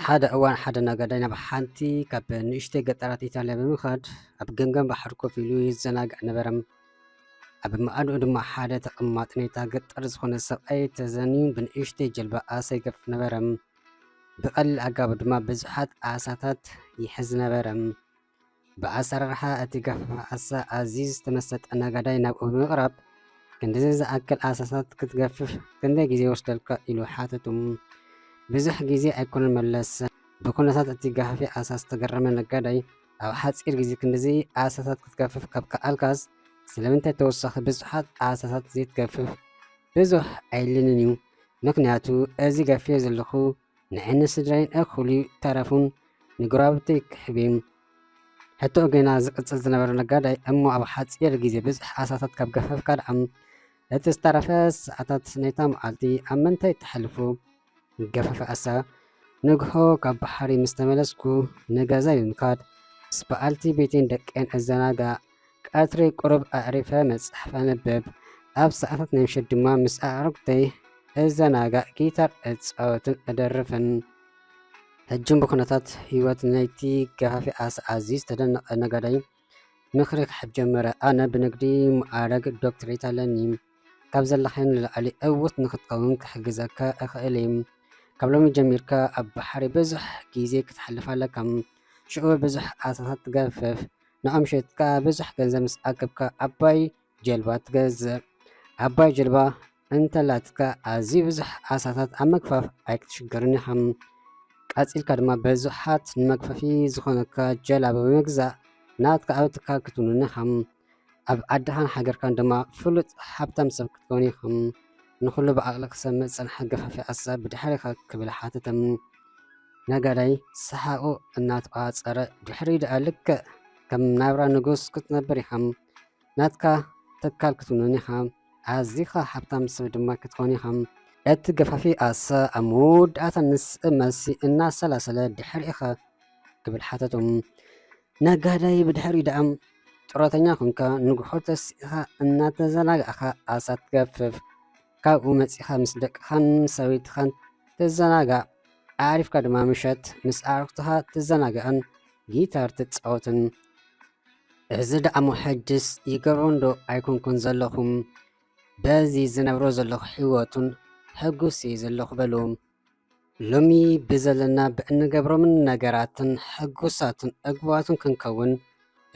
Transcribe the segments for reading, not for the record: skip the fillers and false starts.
ሓደ እዋን ሓደ ነጋዳይ ናብ ሓንቲ ካብ ንእሽተይ ገጠራት ኢጣልያ ብምኻድ ኣብ ገምገም ባሕሪ ኮፍ ኢሉ ይዘናግዕ ነበረም። ኣብ ማዕድኡ ድማ ሓደ ተቐማጢ ናይታ ገጠር ዝኾነ ሰብኣይ ተዘንዩ ብንእሽተይ ጀልባ ኣሳ ይገፍፍ ነበረም። ብቐሊል ኣገባብ ድማ ብዙሓት ዓሳታት ይሕዝ ነበረም። ብኣሰራርሓ እቲ ገፈፋ ዓሳ ኣዝዩ ዝተመሰጠ ነጋዳይ ናብኡ ብምቕራብ ክንደዚ ዝኣክል ዓሳታት ክትገፍፍ ክንደይ ግዜ ይወስደልካ ኢሉ ሓተቱ። ብዙሕ ግዜ ኣይኮነን መለስ። ብኩነታት እቲ ገፋፊ ዓሳ ዝተገረመ ነጋዳይ ኣብ ሓፂር ግዜ ክንደዚ ዓሳታት ክትገፍፍ ካብ ከኣልካስ ስለምንታይ ተወሳኺ ብዙሓት ዓሳታት ዘይትገፍፍ? ብዙሕ ኣይልንን እዩ። ምክንያቱ እዚ ገፊዮ ዘለኹ ንዓይኒ ስድራይን እኹል ተረፉን ንጉራብተይ ክሕብ። ሕቶ ገና ዝቅፅል ዝነበረ ነጋዳይ እሞ ኣብ ሓፂር ግዜ ብዙሕ ዓሳታት ካብ ገፈፍካ ድኣ እቲ ዝተረፈ ሰዓታት ናይታ መዓልቲ ኣብ ምንታይ ተሕልፉ? ገፈፈ ዓሳ ንግሆ ካብ ባሕሪ ምስ ተመለስኩ ንገዛ ብምካድ ምስ በዓልቲ ቤቴን ደቀን እዘናጋዕ፣ ቀትሪ ቁሩብ ኣዕሪፈ መፅሓፍ ኣነብብ፣ ኣብ ሰዓታት ናይ ምሸት ድማ ምስ ኣዕርክተይ እዘናጋዕ፣ ጊታር እፃወትን እደርፍን። ሕጅም ብኩነታት ህይወት ናይቲ ገፋፊ ዓሳ ኣዝዩ ዝተደነቐ ነጋዳይ ምክሪ ክሕብ ጀመረ። ኣነ ብንግዲ ማዕረግ ዶክተሬት ኣለኒ። ካብ ዘለኻዮ ንላዕሊ ዕውት ንክትከውን ክሕግዘካ እኽእል እየ። ካብ ሎሚ ጀሚርካ ኣብ ባሕሪ ብዙሕ ግዜ ክትሓልፍ ኣለካ። ሽዑ ብዙሕ ዓሳታት ትገፍፍ። ንኦም ሸጥካ ብዙሕ ገንዘብ ምስ ኣከብካ ዓባይ ጀልባ ትገዝእ። ዓባይ ጀልባ እንተላትካ ኣዝዩ ብዙሕ ዓሳታት ኣብ ምግፋፍ ኣይክትሽገርን ኢኻ። ቃፂልካ ድማ ብዙሓት ንመግፈፊ ዝኾነካ ጀላቡ ብምግዛእ ናትካ ኣብ ትካል ክትውንን ኢኻ። ኣብ ዓድኻን ሃገርካን ድማ ፍሉጥ ሃብታም ሰብ ክትከውን ኢኻ። ንኩሉ ብዓቕሊ ክሰምዕ ዝፀንሐ ገፋፊ ዓሳ ብድሕሪኻ ክብል ሓተተም። ነጋዳይ ሰሓቑ እናተቋፀረ ድሕሪ ድኣ ልክዕ ከም ናብራ ንጉስ ክትነብር ኢኻ። ናትካ ትካል ክትውንን ኢኻ። ኣዝኻ ሃብታም ሰብ ድማ ክትኮን ኢኻ። እቲ ገፋፊ ዓሳ ኣብ መወዳእታ ንስእ መልሲ እናሰላሰለ ድሕሪ ኢኻ ክብል ሓተቶም። ነጋዳይ ብድሕሪ ድኣ ጡረተኛ ኮንካ ንጉሆ ተሲእኻ እናተዘናግዕኻ ዓሳ ትገፍፍ። ካብኡ መፂኻ ምስ ደቅኻን ሰበይትኻን ትዘናጋዕ፣ ኣዕሪፍካ ድማ ምሸት ምስ ኣዕርክትኻ ትዘናግዕን ጊታር ትፃወትን። እዚ ደኣ መሐድስ ይገብሮ ዶ ኣይኮንኩን ዘለኹም? በዚ ዝነብሮ ዘለኹ ህይወቱን ሕጉስ እየ ዘለኹ በሉ። ሎሚ ብዘለና ብእንገብሮምን ነገራትን ሕጉሳትን እግባትን ክንከውን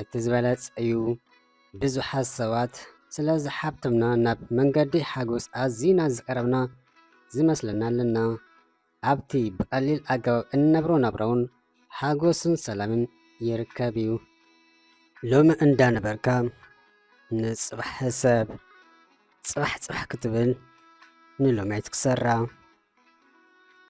እቲ ዝበለፀ እዩ። ብዙሓት ሰባት ስለዚ ሓብቶምና ናብ መንገዲ ሓጎስ ኣዝና ዝቀረብና ዝመስለና ኣለና። ኣብቲ ብቐሊል ኣገባብ እንነብሮ ናብራውን ሓጎስን ሰላምን ይርከብ እዩ። ሎሚ እንዳነበርካ ንፅባሕ ሰብ ፅባሕ ክትብል ንሎሚ ኣይትክሰራ።